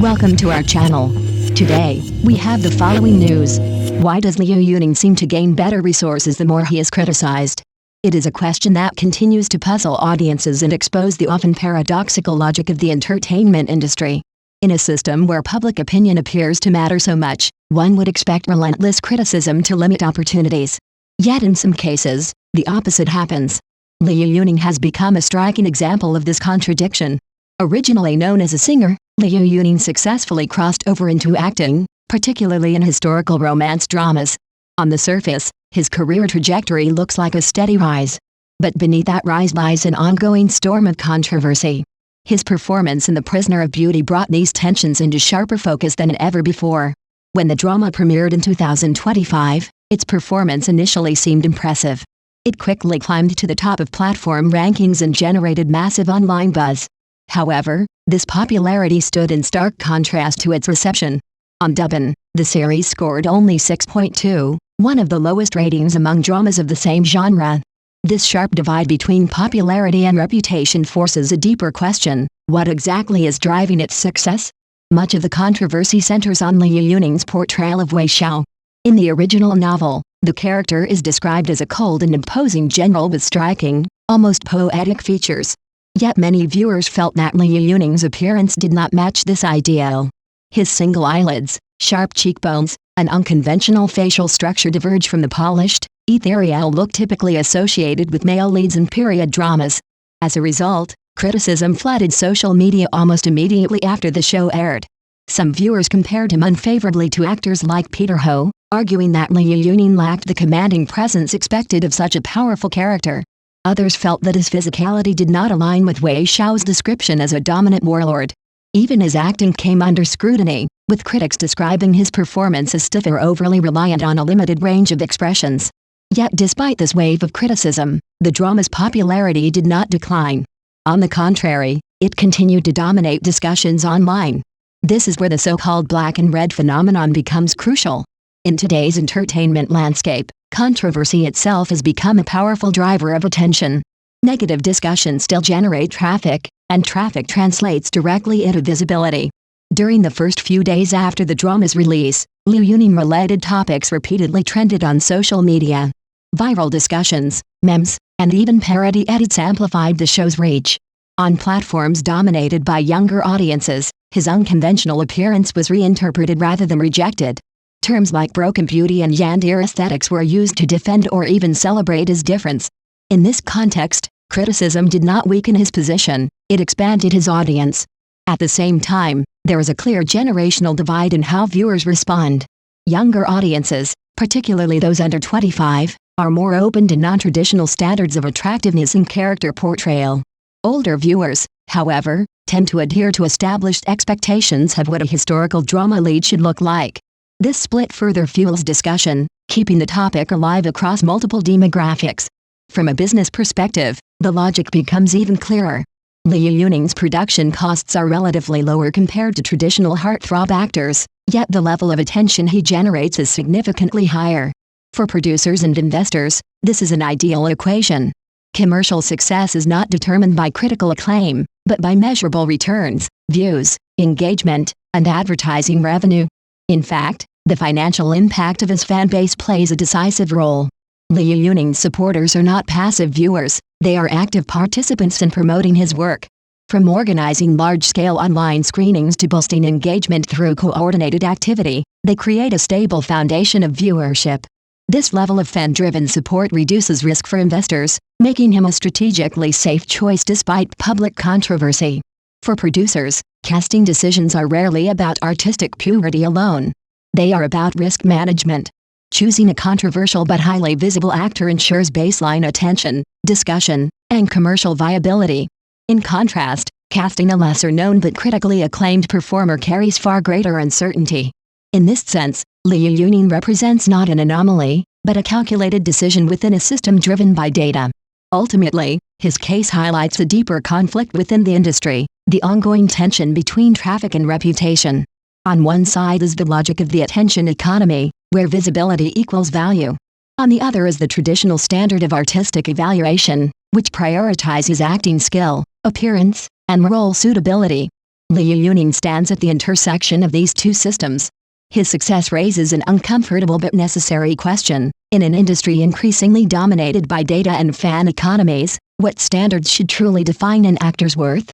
Welcome to our channel. Today, we have the following news. Why does Liu Yuning seem to gain better resources the more he is criticized? It is a question that continues to puzzle audiences and expose the often paradoxical logic of the entertainment industry. In a system where public opinion appears to matter so much, one would expect relentless criticism to limit opportunities. Yet in some cases, the opposite happens. Liu Yuning has become a striking example of this contradiction. Originally known as a singer, Liu Yuning successfully crossed over into acting, particularly in historical romance dramas. On the surface, his career trajectory looks like a steady rise. But beneath that rise lies an ongoing storm of controversy. His performance in The Prisoner of Beauty brought these tensions into sharper focus than ever before. When the drama premiered in 2025, its performance initially seemed impressive. It quickly climbed to the top of platform rankings and generated massive online buzz. However, this popularity stood in stark contrast to its reception. On Douban, the series scored only 6.2, one of the lowest ratings among dramas of the same genre. This sharp divide between popularity and reputation forces a deeper question: what exactly is driving its success? Much of the controversy centers on Liu Yuning's portrayal of Wei Xiao. In the original novel, the character is described as a cold and imposing general with striking, almost poetic features. Yet many viewers felt that Liu Yuning's appearance did not match this ideal. His single eyelids, sharp cheekbones, and unconventional facial structure diverge from the polished, ethereal look typically associated with male leads in period dramas. As a result, criticism flooded social media almost immediately after the show aired. Some viewers compared him unfavorably to actors like Peter Ho, arguing that Liu Yuning lacked the commanding presence expected of such a powerful character. Others felt that his physicality did not align with Wei Xiao's description as a dominant warlord. Even his acting came under scrutiny, with critics describing his performance as stiff or overly reliant on a limited range of expressions. Yet despite this wave of criticism, the drama's popularity did not decline. On the contrary, it continued to dominate discussions online. This is where the so-called black and red phenomenon becomes crucial. In today's entertainment landscape, controversy itself has become a powerful driver of attention. Negative discussions still generate traffic, and traffic translates directly into visibility. During the first few days after the drama's release, Liu Yuning-related topics repeatedly trended on social media. Viral discussions, memes, and even parody edits amplified the show's reach. On platforms dominated by younger audiences, his unconventional appearance was reinterpreted rather than rejected. Terms like broken beauty and yandere aesthetics were used to defend or even celebrate his difference. In this context, criticism did not weaken his position, it expanded his audience. At the same time, there is a clear generational divide in how viewers respond. Younger audiences, particularly those under 25, are more open to non-traditional standards of attractiveness and character portrayal. Older viewers, however, tend to adhere to established expectations of what a historical drama lead should look like. This split further fuels discussion, keeping the topic alive across multiple demographics. From a business perspective, the logic becomes even clearer. Liu Yuning's production costs are relatively lower compared to traditional heartthrob actors, yet the level of attention he generates is significantly higher. For producers and investors, this is an ideal equation. Commercial success is not determined by critical acclaim, but by measurable returns, views, engagement, and advertising revenue. In fact, the financial impact of his fan base plays a decisive role. Liu Yuning's supporters are not passive viewers, they are active participants in promoting his work. From organizing large-scale online screenings to boosting engagement through coordinated activity, they create a stable foundation of viewership. This level of fan-driven support reduces risk for investors, making him a strategically safe choice despite public controversy. For producers, casting decisions are rarely about artistic purity alone. They are about risk management. Choosing a controversial but highly visible actor ensures baseline attention, discussion, and commercial viability. In contrast, casting a lesser-known but critically acclaimed performer carries far greater uncertainty. In this sense, Liu Yuning represents not an anomaly, but a calculated decision within a system driven by data. Ultimately, his case highlights a deeper conflict within the industry, the ongoing tension between traffic and reputation. On one side is the logic of the attention economy, where visibility equals value. On the other is the traditional standard of artistic evaluation, which prioritizes acting skill, appearance, and role suitability. Liu Yuning stands at the intersection of these two systems. His success raises an uncomfortable but necessary question. In an industry increasingly dominated by data and fan economies, what standards should truly define an actor's worth?